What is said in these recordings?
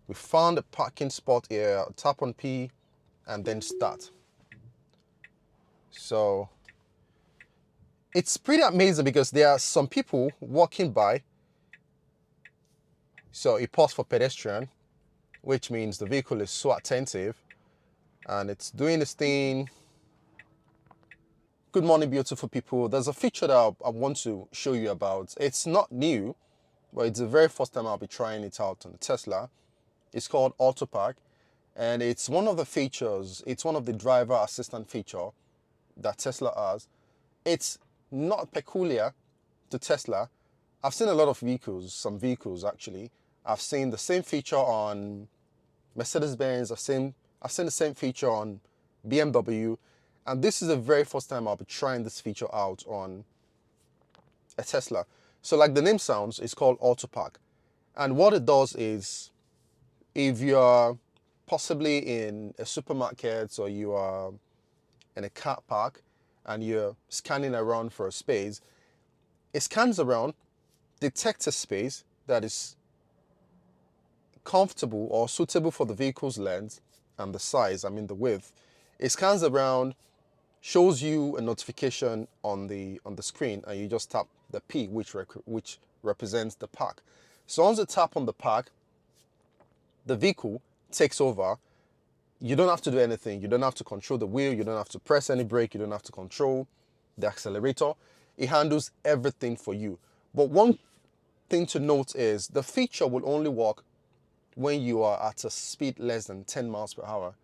We found a parking spot here. Tap on P and then start. So it's pretty amazing because there are some people walking by. So it paused for pedestrian, which means the vehicle is so attentive and it's doing this thing. Good morning, beautiful people. There's a feature that I want to show you about. It's not new, but it's the very first time I'll be trying it out on the Tesla. It's called Autopark, and it's one of the features, it's one of the driver assistant feature that Tesla has. It's not peculiar to Tesla. I've seen a lot of vehicles, some vehicles actually. I've seen the same feature on Mercedes-Benz. I've seen the same feature on BMW. And this is the very first time I'll be trying this feature out on a Tesla. So like the name sounds, it's called Autopark. And what it does is, if you're possibly in a supermarket or you are in a car park and you're scanning around for a space, it scans around, detects a space that is comfortable or suitable for the vehicle's length and the size, I mean the width. It scans around, shows you a notification on the screen, and you just tap the P, which represents the park. So once you tap on the park, the vehicle takes over. You don't have to do anything. You don't have to control the wheel. You don't have to press any brake. You don't have to control the accelerator. It handles everything for you. But one thing to note is the feature will only work when you are at a speed less than 10 miles per hour.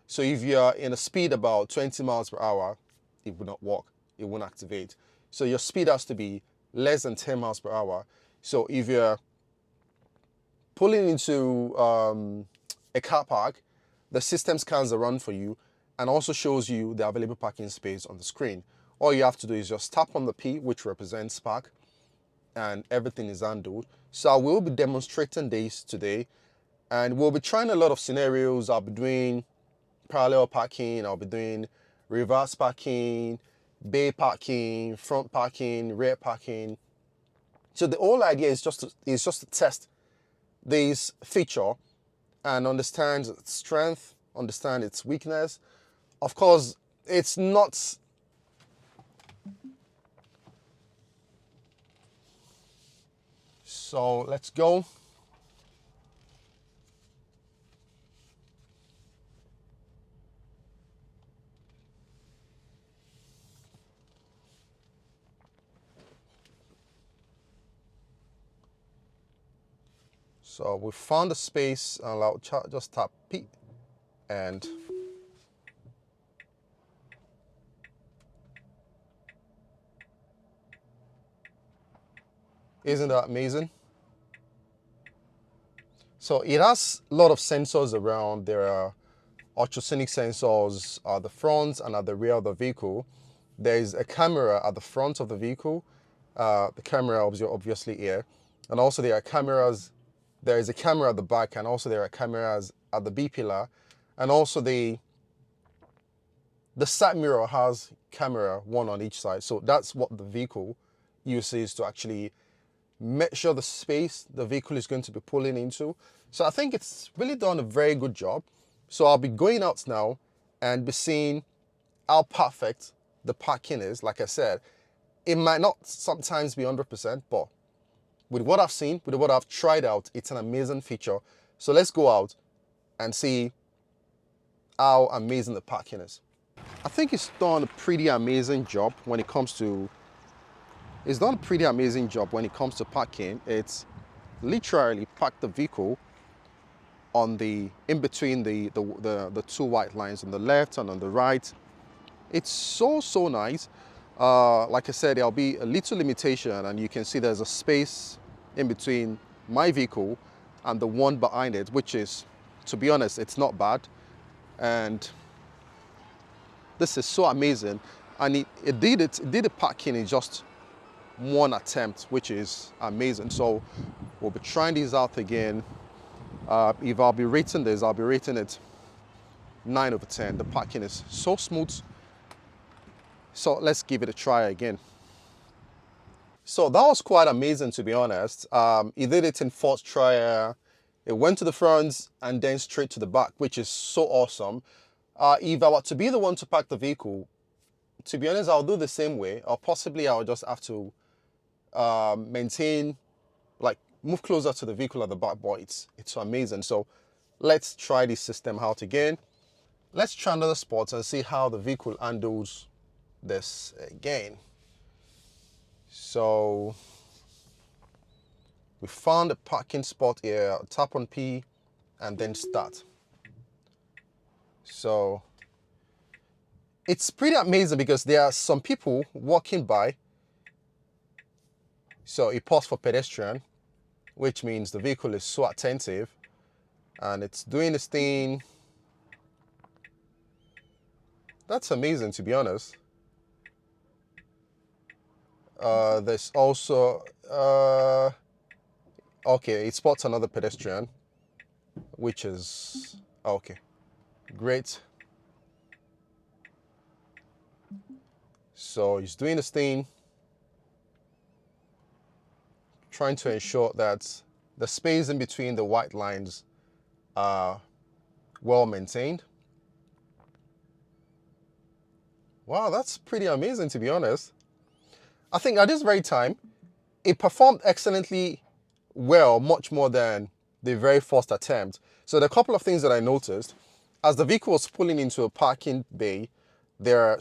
So if you are in a speed about 20 miles per hour, it will not work. It won't activate. So your speed has to be less than 10 miles per hour. So if you're pulling into a car park, the system scans around for you and also shows you the available parking space on the screen. All you have to do is just tap on the P, which represents park, and everything is handled. So I will be demonstrating this today, and we'll be trying a lot of scenarios. I'll be doing parallel parking, I'll be doing reverse parking, bay parking, front parking, rear parking. So the whole idea is just to test this feature and understand its strength, understand its weakness. Of course, it's not so let's go. So we found a space, and I'll just tap P, and isn't that amazing? So it has a lot of sensors around. There are ultrasonic sensors at the front and at the rear of the vehicle. There is a camera at the front of the vehicle. The camera obviously here, and also there are cameras. There is a camera at the back, and also there are cameras at the B pillar, and also the side mirror has camera, one on each side. So that's what the vehicle uses to actually measure the space the vehicle is going to be pulling into. So I think it's really done a very good job. So I'll be going out now and be seeing how perfect the parking is. Like I said, it might not sometimes be 100%, but with what I've seen, with what I've tried out, it's an amazing feature. So let's go out and see how amazing the parking is. I think it's done a pretty amazing job when it comes to parking. It's literally parked the vehicle on in between the two white lines on the left and on the right. It's so nice. Like I said, there'll be a little limitation, and you can see there's a space in between my vehicle and the one behind it, which is, to be honest, it's not bad. And this is so amazing. And it did the parking in just one attempt, which is amazing. So we'll be trying these out again. If I'll be rating this, I'll be rating it 9 over 10. The parking is so smooth. So let's give it a try again. So that was quite amazing, to be honest. He did it in first try. It went to the front and then straight to the back, which is so awesome. If I were to be the one to park the vehicle, to be honest, I'll do the same way, or possibly I'll just have to maintain, like move closer to the vehicle at the back, but it's amazing. So let's try this system out again. Let's try another spot and see how the vehicle handles this again. So we found a parking spot here. I'll tap on P and then start. So it's pretty amazing because there are some people walking by. So it paused for pedestrian, which means the vehicle is so attentive and it's doing this thing. That's amazing, to be honest. There's also, okay, it spots another pedestrian, which is, okay, great. So he's doing this thing, trying to ensure that the space in between the white lines are well maintained. Wow, that's pretty amazing, to be honest. I think at this very time, it performed excellently well, much more than the very first attempt. So there are a couple of things that I noticed. As the vehicle was pulling into a parking bay, there are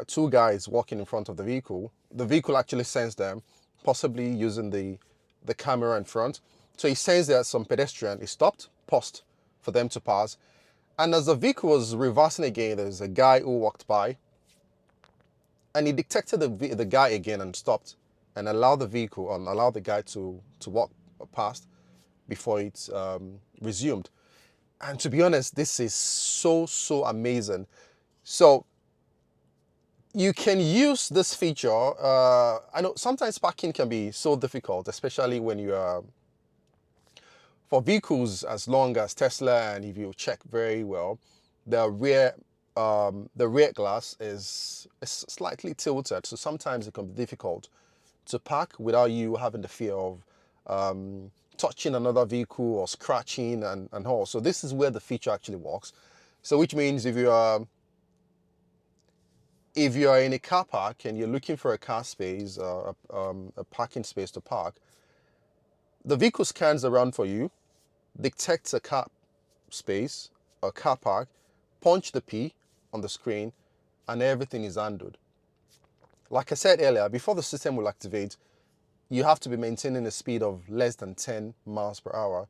two guys walking in front of the vehicle. The vehicle actually sensed them, possibly using the camera in front. So he sensed there's some pedestrian. He stopped, paused for them to pass. And as the vehicle was reversing again, there's a guy who walked by. And he detected the guy again and stopped and allowed the guy to walk past before it resumed. And to be honest, this is so amazing. So you can use this feature. I know sometimes parking can be so difficult, especially when you are for vehicles as long as Tesla, and if you check very well, the rear glass is slightly tilted, so sometimes it can be difficult to park without you having the fear of touching another vehicle or scratching and all. So this is where the feature actually works. So which means if you are in a car park and you're looking for a car space or a parking space to park, the vehicle scans around for you, detects a car space or car park, punch the P on the screen, and everything is handled. Like I said earlier, before the system will activate, you have to be maintaining a speed of less than 10 miles per hour.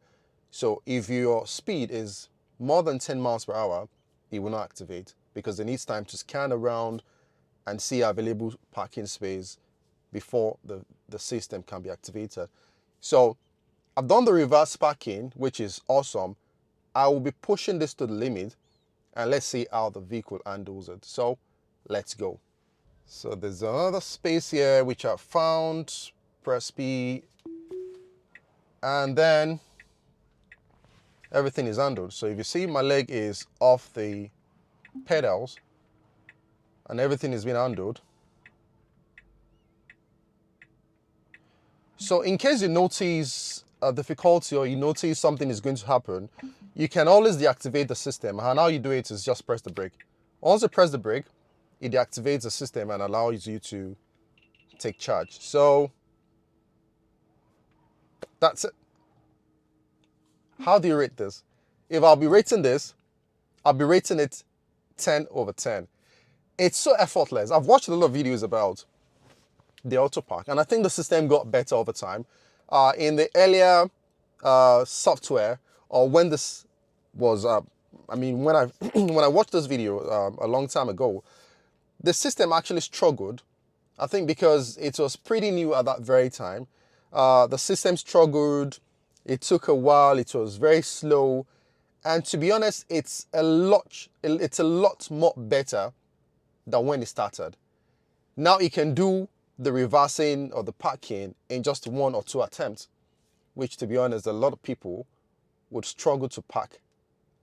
So if your speed is more than 10 miles per hour, it will not activate because it needs time to scan around and see available parking space before the system can be activated. So I've done the reverse parking, which is awesome. I will be pushing this to the limit and let's see how the vehicle handles it. So let's go. So there's another space here which I found. Press P, and then everything is handled. So if you see, my leg is off the pedals and everything is being handled. So in case you notice a difficulty or you notice something is going to happen, you can always deactivate the system. And how you do it is just press the brake. Once you press the brake, it deactivates the system and allows you to take charge. So that's it. How do you rate this? If I'll be rating this, I'll be rating it 10 over 10. It's so effortless. I've watched a lot of videos about the Autopark, and I think the system got better over time. In the earlier software, or when this was, when I when I watched this video a long time ago, the system actually struggled. I think because it was pretty new at that very time. The system struggled. It took a while. It was very slow, and to be honest, it's a lot more better than when it started. Now it can do the reversing or the parking in just 1 or 2 attempts, which, to be honest, a lot of people would struggle to park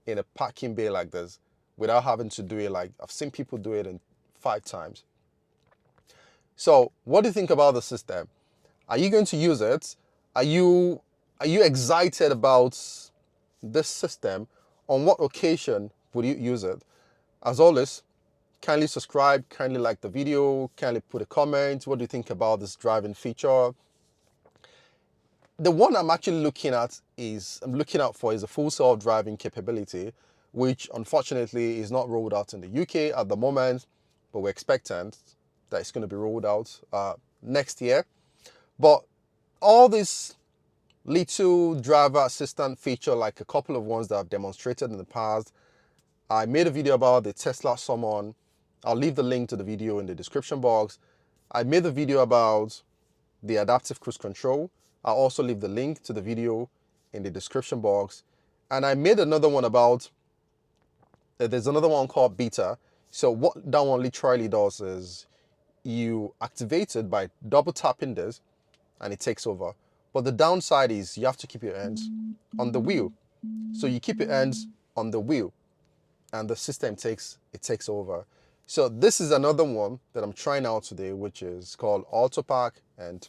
in a parking bay like this without having to do it. Like, I've seen people do it in 5 times. So what do you think about the system? Are you going to use it? Are you excited about this system, on what occasion would you use it? As always, kindly subscribe, kindly like the video, kindly put a comment. What do you think about this driving feature? The one I'm actually looking out for is a full self-driving capability, which unfortunately is not rolled out in the UK at the moment, but we're expectant that it's going to be rolled out next year. But all these little driver assistant feature, like a couple of ones that I've demonstrated in the past, I made a video about the Tesla Summon. I'll leave the link to the video in the description box. I made the video about the adaptive cruise control. I'll also leave the link to the video in the description box. And I made another one about, there's another one called beta. So what that one literally does is you activate it by double tapping this and it takes over. But the downside is you have to keep your hands on the wheel. So you keep your hands on the wheel and the system takes over. So this is another one that I'm trying out today, which is called Autopark, and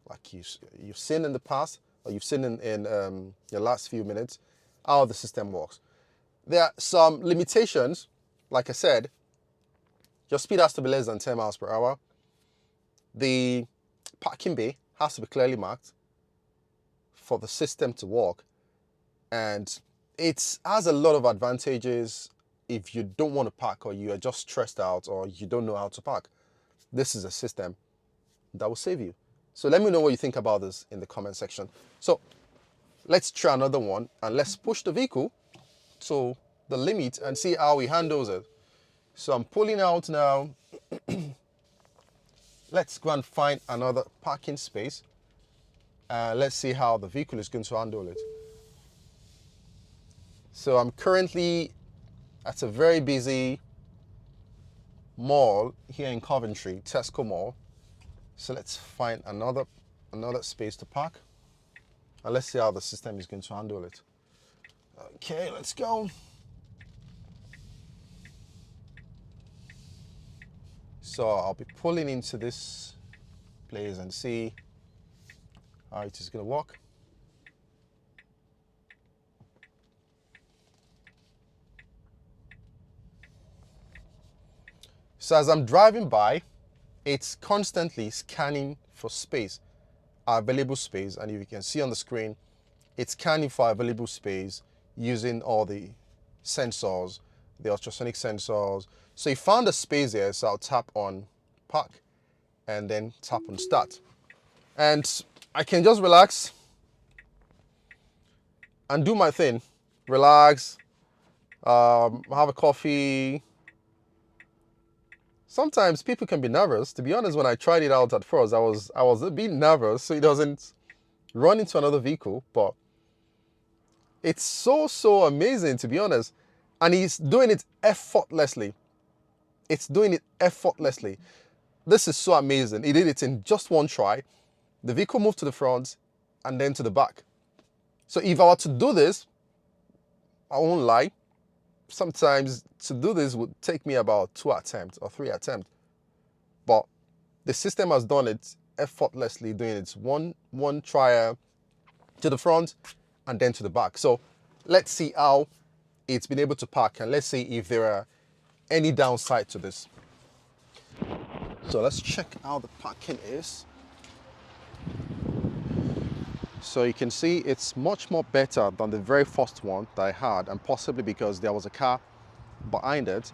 like you've seen in the past, or you've seen in your last few minutes, how the system works. There are some limitations. Like I said, your speed has to be less than 10 miles per hour. The parking bay has to be clearly marked for the system to work. And it has a lot of advantages if you don't want to park, or you are just stressed out, or you don't know how to park. This is a system that will save you. So let me know what you think about this in the comment section. So let's try another one and let's push the vehicle to the limit and see how he handles it. So I'm pulling out now. Let's go and find another parking space. Let's see how the vehicle is going to handle it. So I'm currently at a very busy mall here in Coventry, Tesco Mall. So let's find another space to park. And let's see how the system is going to handle it. Okay, let's go. So I'll be pulling into this place and see how it is going to work. So as I'm driving by, it's constantly scanning for space, available space, and if you can see on the screen, it's scanning for available space using all the sensors, the ultrasonic sensors. So it found a space here, so I'll tap on park and then tap on start. And I can just relax and do my thing. Relax, have a coffee. Sometimes people can be nervous. To be honest, when I tried it out at first, I was a bit nervous so it doesn't run into another vehicle, but it's so amazing, to be honest. And he's doing it effortlessly. It's doing it effortlessly. This is so amazing. He did it in just one try. The vehicle moved to the front and then to the back. So if I were to do this, I won't lie, sometimes to do this would take me about 2 attempts or 3 attempts. But the system has done it effortlessly, doing it one trial to the front and then to the back. So let's see how it's been able to park, and let's see if there are any downside to this. So let's check how the parking is. So you can see it's much more better than the very first one that I had, and possibly because there was a car behind it.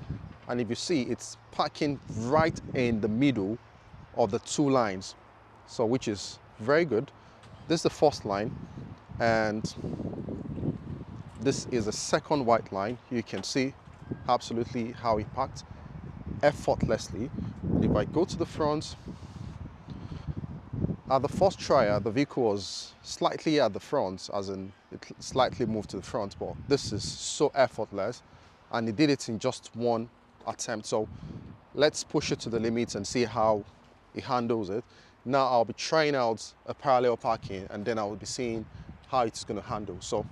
And if you see, it's parking right in the middle of the 2 lines, so which is very good. This is the first line and this is the second white line. You can see absolutely how it parked effortlessly. If I go to the front, at the first trial, the vehicle was slightly at the front, as in it slightly moved to the front, but this is so effortless, and it did it in just one attempt. So let's push it to the limit and see how it handles it. Now I'll be trying out a parallel parking, and then I will be seeing how it's going to handle. So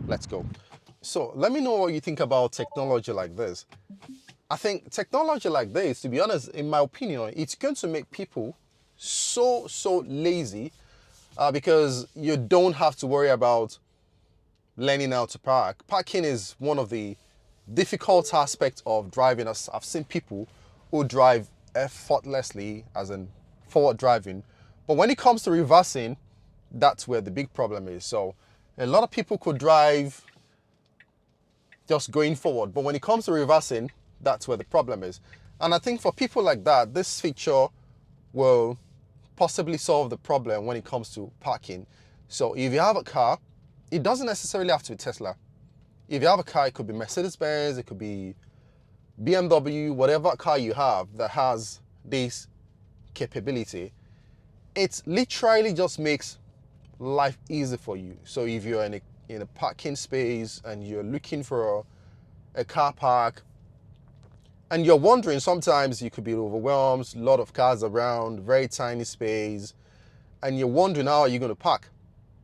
let's go. So let me know what you think about technology like this. I think technology like this, to be honest, in my opinion, it's going to make people so lazy, because you don't have to worry about learning how to park. Parking is one of the difficult aspects of driving. I've seen people who drive effortlessly, as in forward driving, but when it comes to reversing, that's where the big problem is. So a lot of people could drive just going forward, but when it comes to reversing, that's where the problem is. And I think for people like that, this feature will possibly solve the problem when it comes to parking. So if you have a car, it doesn't necessarily have to be Tesla. If you have a car, it could be Mercedes-Benz, it could be BMW, whatever car you have that has this capability. It literally just makes life easy for you. So if you're in a parking space and you're looking for a car park, and you're wondering, sometimes you could be overwhelmed, a lot of cars around, very tiny space, and you're wondering how are you going to park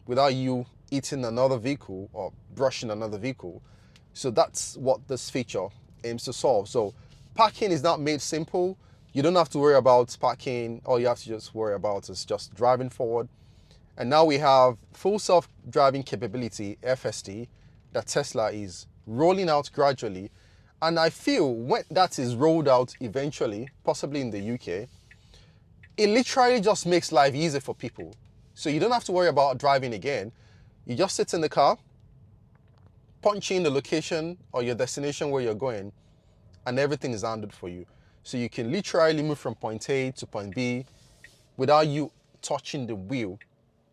without you hitting another vehicle or brushing another vehicle. So that's what this feature aims to solve. So parking is not made simple. You don't have to worry about parking. All you have to just worry about is just driving forward. And now we have full self-driving capability, FSD, that Tesla is rolling out gradually. And I feel when that is rolled out eventually, possibly in the UK, it literally just makes life easier for people. So you don't have to worry about driving again. You just sit in the car, punch in the location or your destination where you're going, and everything is handled for you. So you can literally move from point A to point B without you touching the wheel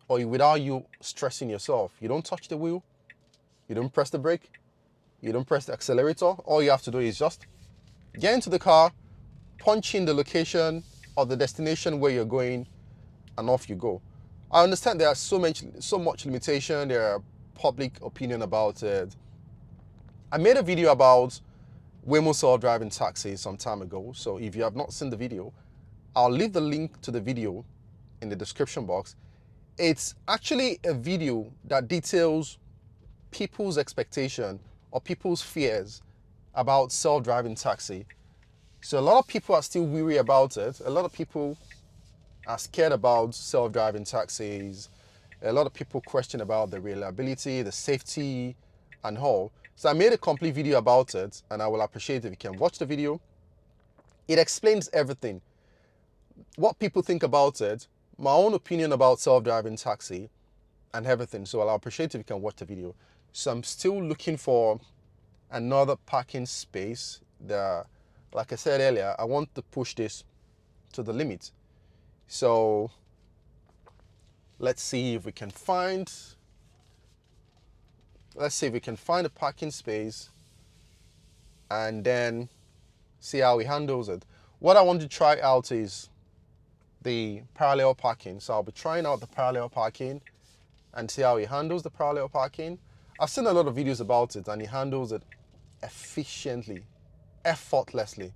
or without you stressing yourself. You don't touch the wheel, you don't press the brake, you don't press the accelerator. All you have to do is just get into the car, punch in the location or the destination where you're going, and off you go. I understand there are so much limitation. There are public opinion about it. I made a video about Waymo self-driving taxis some time ago. So if you have not seen the video, I'll leave the link to the video in the description box. It's actually a video that details people's expectation or people's fears about self-driving taxi. So a lot of people are still weary about it. A lot of people are scared about self-driving taxis. A lot of people question about the reliability, the safety, and all. So I made a complete video about it, and I will appreciate if you can watch the video. It explains everything. What people think about it, my own opinion about self-driving taxi, and everything. So I'll appreciate if you can watch the video. So I'm still looking for another parking space. Like I said earlier, I want to push this to the limit. So let's see if we can find a parking space and then see how he handles it. What I want to try out is the parallel parking. So I'll be trying out the parallel parking and see how he handles the parallel parking. I've seen a lot of videos about it and he handles it efficiently, effortlessly.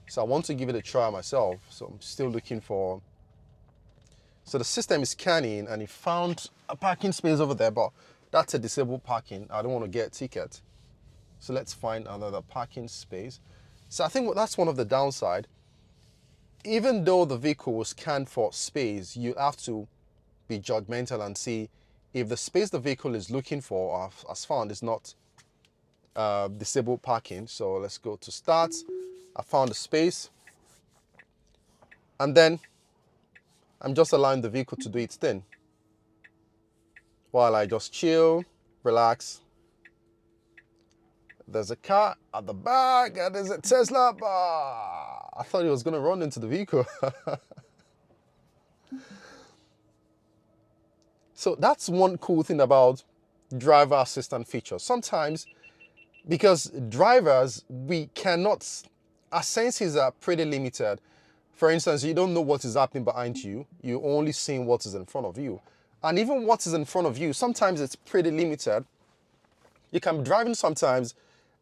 So I want to give it a try myself. So I'm still looking for... So the system is scanning and he found a parking space over there, but that's a disabled parking. I don't want to get a ticket. So let's find another parking space. So I think that's one of the downside. Even though the vehicle will scan for space, you have to be judgmental and see if the space the vehicle is looking for or has found is not disabled parking. So let's go to start. I found a space. And then I'm just allowing the vehicle to do its thing while I just chill, relax. There's a car at the back and there's a Tesla. I thought he was going to run into the vehicle. So that's one cool thing about driver assistant feature. Sometimes, because drivers, we cannot, our senses are pretty limited. For instance, you don't know what is happening behind you. You're only seeing what is in front of you. And even what is in front of you, sometimes it's pretty limited. You can be driving sometimes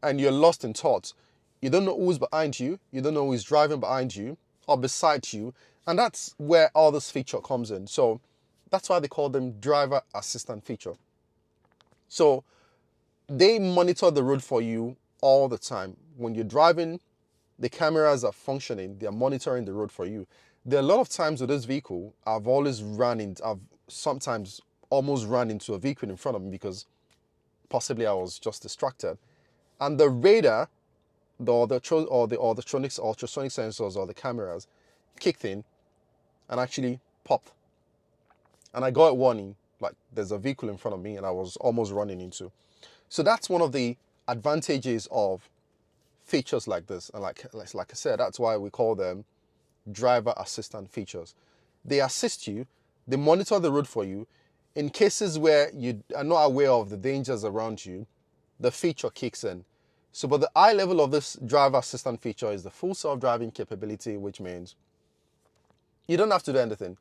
and you're lost in thought. You don't know who's behind you. You don't know who's driving behind you or beside you. And that's where all this feature comes in. So that's why they call them driver assistant feature. So they monitor the road for you all the time. When you're driving, the cameras are functioning. They're monitoring the road for you. There are a lot of times with this vehicle, I've sometimes almost run into a vehicle in front of me because possibly I was just distracted, and the radar, the ultrasonic sensors or the cameras kicked in and actually popped, and I got a warning like there's a vehicle in front of me and I was almost running into. So that's one of the advantages of features like this, and like I said, that's why we call them driver assistant features. They assist you, they monitor the road for you. In cases where you are not aware of the dangers around you, the feature kicks in. So, but the eye level of this driver assistant feature is the full self-driving capability, which means you don't have to do anything.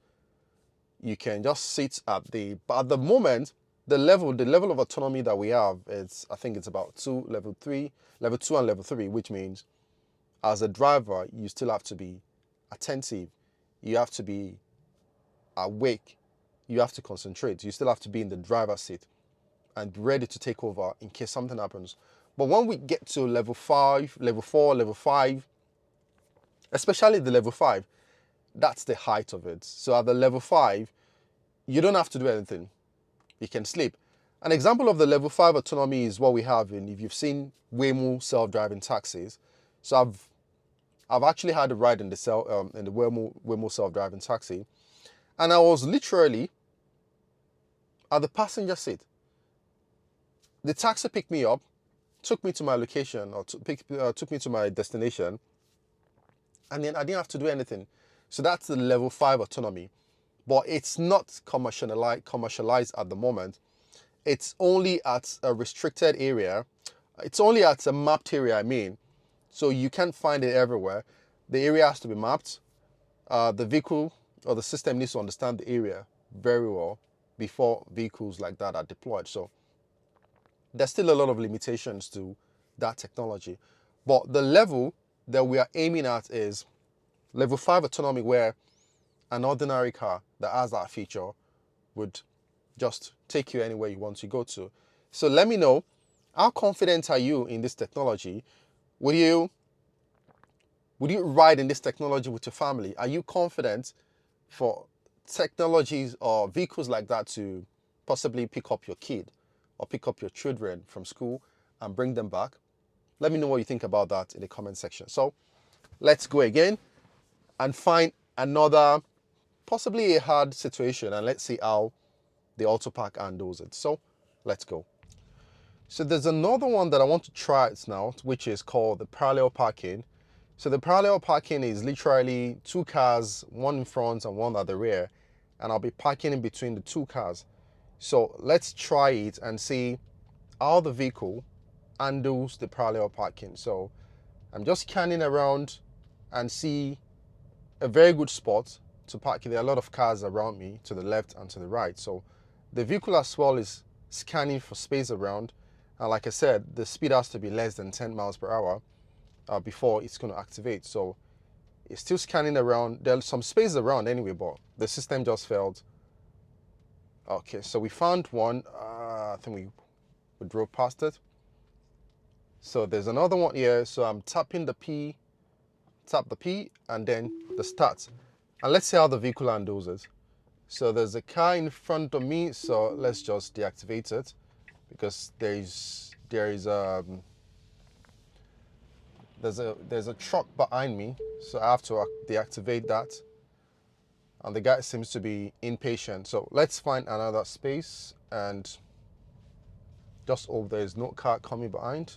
You can just sit at the moment, the level of autonomy that we have is, I think it's about level 2 and level 3, which means as a driver, you still have to be attentive. You have to be awake. You have to concentrate. You still have to be in the driver's seat and ready to take over in case something happens. But when we get to level 5, level 4, level 5, especially the level 5, that's the height of it. So at the level 5, you don't have to do anything. You can sleep. An example of the level 5 autonomy is what we have in, if you've seen Waymo self-driving taxis. So I've actually had a ride in the Waymo self-driving taxi, and I was literally at the passenger seat. The taxi picked me up, took me to my location, or took me to my destination, and then I didn't have to do anything. So that's the level 5 autonomy. But it's not commercialized at the moment. It's only at a restricted area. It's only at a mapped area, I mean. So you can't find it everywhere. The area has to be mapped. The vehicle or the system needs to understand the area very well before vehicles like that are deployed. So there's still a lot of limitations to that technology. But the level that we are aiming at is level 5 autonomy, where an ordinary car that has that feature would just take you anywhere you want to go to. So let me know, how confident are you in this technology? Would you ride in this technology with your family? Are you confident for technologies or vehicles like that to possibly pick up your kid or pick up your children from school and bring them back? Let me know what you think about that in the comment section. So let's go again and find another possibly a hard situation, and let's see how the Autopark handles it. So let's go. So there's another one that I want to try it now, which is called the parallel parking. So the parallel parking is literally two cars, one in front and one at the rear, and I'll be parking in between the two cars. So let's try it and see how the vehicle handles the parallel parking. So I'm just scanning around and see a very good spot to park. There are a lot of cars around me to the left and to the right. So the vehicle as well is scanning for space around. And like I said, the speed has to be less than 10 miles per hour before it's going to activate. So it's still scanning around. There's some space around anyway, but the system just failed. Okay, so we found one. I think we drove past it. So there's another one here. So I'm tapping the P, and then the start. And let's see how the vehicle handles it. So there's a car in front of me, so let's just deactivate it because there's a truck behind me, so I have to deactivate that. And the guy seems to be impatient. So let's find another space and just hope there's no car coming behind.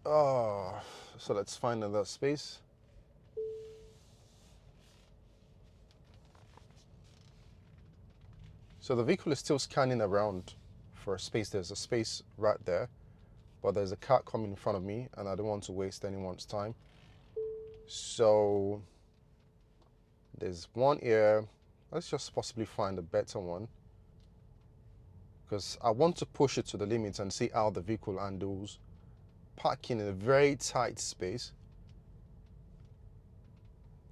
Oh, so let's find another space. So the vehicle is still scanning around for a space. There's a space right there, but there's a car coming in front of me and I don't want to waste anyone's time. So there's one here. Let's just possibly find a better one because I want to push it to the limit and see how the vehicle handles parking in a very tight space.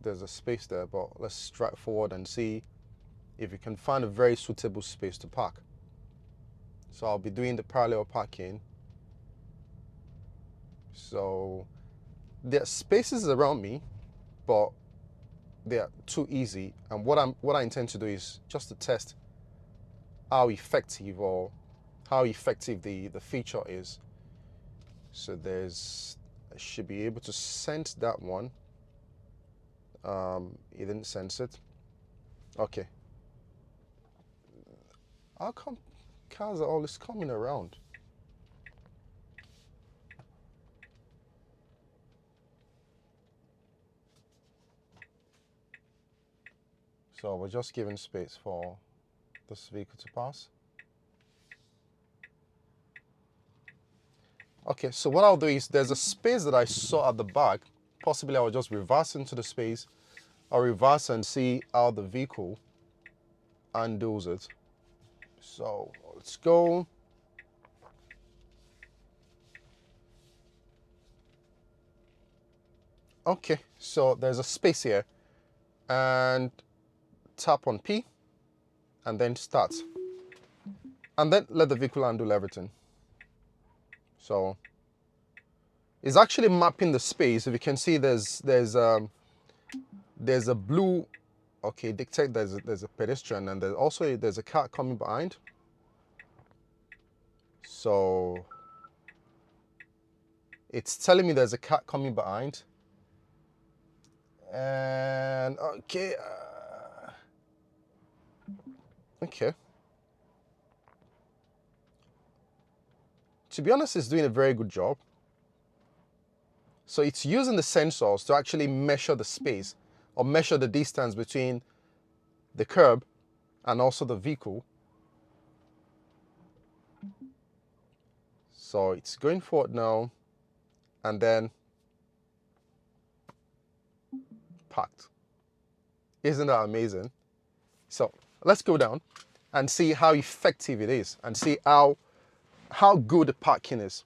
There's a space there, but let's strike forward and see if you can find a very suitable space to park. So I'll be doing the parallel parking. So there are spaces around me, but they are too easy. And what I intend to do is just to test how effective or how effective the feature is. So I should be able to sense that one. It didn't sense it. Okay. How come cars are always coming around? So we're just giving space for this vehicle to pass. Okay, so what I'll do is there's a space that I saw at the back. Possibly I'll just reverse into the space. I'll reverse and see how the vehicle handles it. So let's go. Okay, so there's a space here, and tap on P and then start. And then let the vehicle handle everything. So it's actually mapping the space. If you can see, there's a blue. Okay, dictate there's a pedestrian, and there's a car coming behind. So it's telling me there's a car coming behind. And okay, okay. To be honest, it's doing a very good job. So it's using the sensors to actually measure the space or measure the distance between the curb and also the vehicle. So it's going forward now and then parked. Isn't that amazing? So let's go down and see how effective it is and see how good the parking is.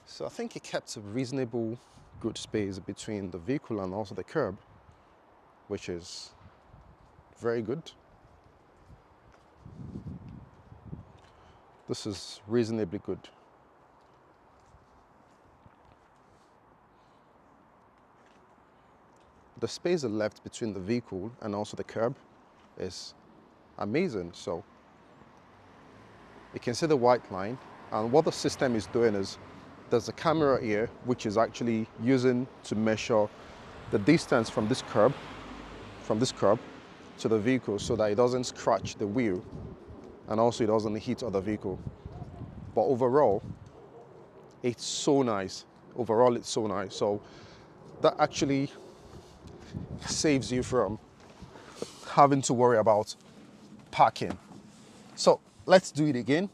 So I think it kept a reasonable good space between the vehicle and also the curb, which is very good. This is reasonably good. The space left between the vehicle and also the curb is amazing. So you can see the white line, and what the system is doing is there's a camera here which is actually using to measure the distance from this curb to the vehicle so that it doesn't scratch the wheel and also it doesn't hit other vehicle. But overall, it's so nice. Overall, it's so nice. So that actually saves you from having to worry about parking. So let's do it again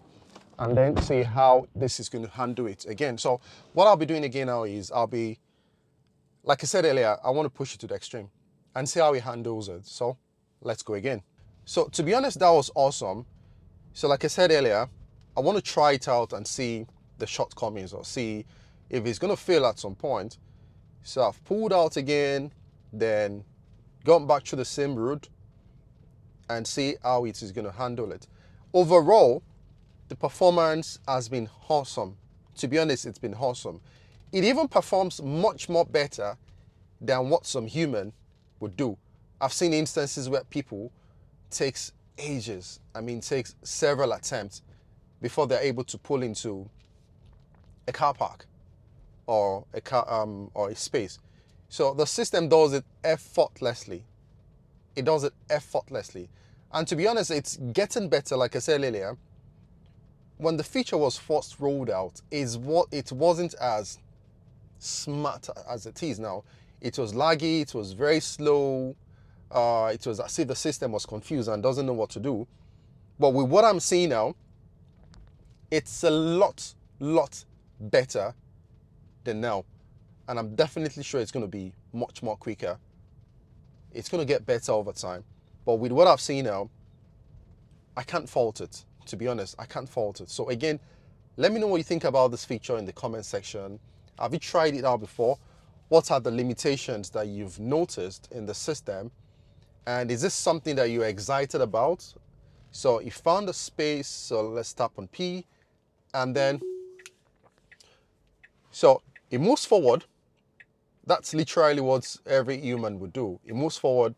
and then see how this is going to handle it again. So what I'll be doing again now is like I said earlier, I want to push it to the extreme and see how it handles it. So let's go again. So to be honest, that was awesome. So like I said earlier, I want to try it out and see the shortcomings or see if it's going to fail at some point. So I've pulled out again, then gone back to the same route and see how it is going to handle it. Overall, the performance has been awesome. To be honest, it's been awesome. It even performs much more better than what some human would do. I've seen instances where people takes ages, takes several attempts before they're able to pull into a car park or a car or a space. So the system does it effortlessly. It does it effortlessly. And to be honest, it's getting better. Like I said earlier, when the feature was first rolled out, it wasn't as smart as it is now. It was laggy, it was very slow. It was as if the system was confused and doesn't know what to do. But with what I'm seeing now, it's a lot better than now. And I'm definitely sure it's going to be much more quicker. It's going to get better over time. But with what I've seen now, I can't fault it. To be honest, I can't fault it. So again, let me know what you think about this feature in the comment section. Have you tried it out before? What are the limitations that you've noticed in the system? And is this something that you're excited about? So you found a space, so let's tap on P, and then, so it moves forward. That's literally what every human would do. It moves forward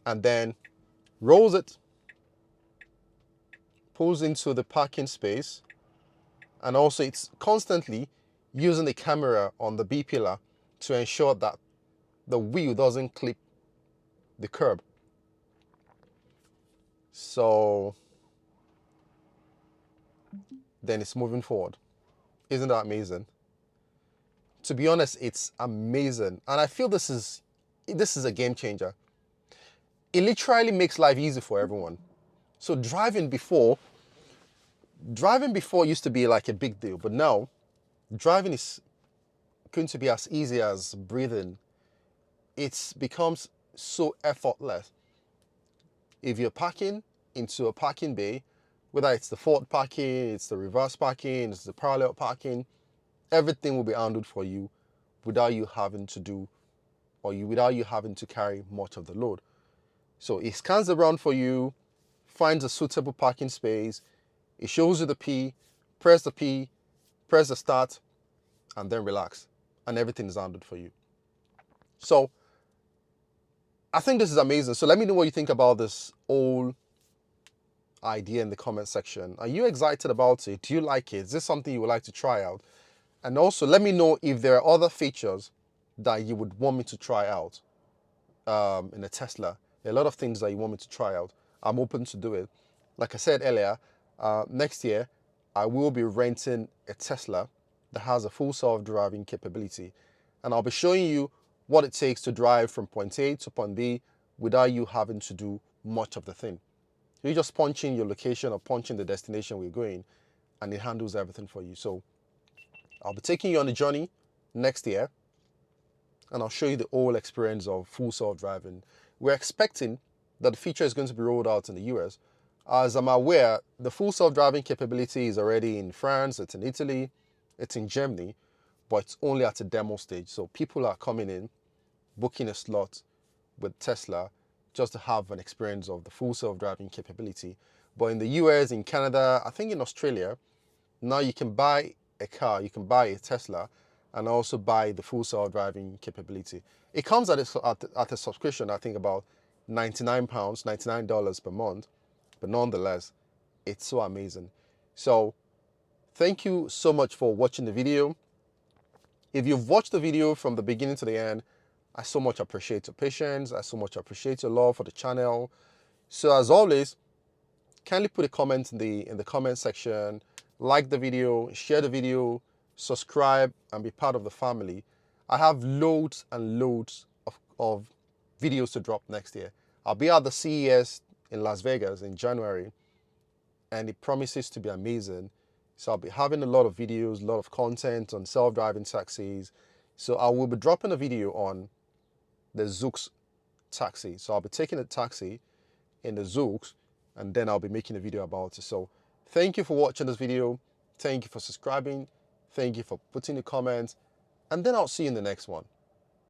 and then rolls it, pulls into the parking space, and also it's constantly using the camera on the B pillar to ensure that the wheel doesn't clip the curb. So then it's moving forward. Isn't that amazing? To be honest, it's amazing. And I feel this is a game changer. It literally makes life easy for everyone. So driving before used to be like a big deal, but now driving is going to be as easy as breathing. It becomes so effortless. If you're parking into a parking bay, whether it's the forward parking, it's the reverse parking, it's the parallel parking, everything will be handled for you without you having to carry much of the load. So it scans around for you, finds a suitable parking space, it shows you the P, press the start, and then relax. And everything is handled for you. So I think this is amazing. So let me know what you think about this whole idea in the comment section. Are you excited about it? Do you like it? Is this something you would like to try out? And also let me know if there are other features that you would want me to try out in a Tesla. There are a lot of things that you want me to try out. I'm open to do it. Like I said earlier, next year I will be renting a Tesla that has a full self-driving capability, and I'll be showing you what it takes to drive from point A to point B without you having to do much of the thing. You just punch in your location or punch in the destination we're going, and it handles everything for you. So I'll be taking you on a journey next year, and I'll show you the whole experience of full self-driving. We're expecting that the feature is going to be rolled out in the US. As I'm aware, the full self-driving capability is already in France, it's in Italy, it's in Germany, but it's only at a demo stage. So people are coming in, booking a slot with Tesla just to have an experience of the full self-driving capability. But in the US, in Canada, I think in Australia, now you can buy a car, you can buy a Tesla, and also buy the full self-driving capability. It comes at a subscription, I think about £99, $99 per month, but nonetheless, it's so amazing. So thank you so much for watching the video. If you've watched the video from the beginning to the end, I so much appreciate your patience. I so much appreciate your love for the channel. So as always, kindly put a comment in the comment section, like the video, share the video, subscribe, and be part of the family. I have loads and loads of videos to drop next year. I'll be at the CES in Las Vegas in January, and it promises to be amazing. So I'll be having a lot of videos, a lot of content on self-driving taxis. So I will be dropping a video on the Zoox taxi. So I'll be taking a taxi in the Zoox, and then I'll be making a video about it. So thank you for watching this video. Thank you for subscribing. Thank you for putting the comments. And then I'll see you in the next one.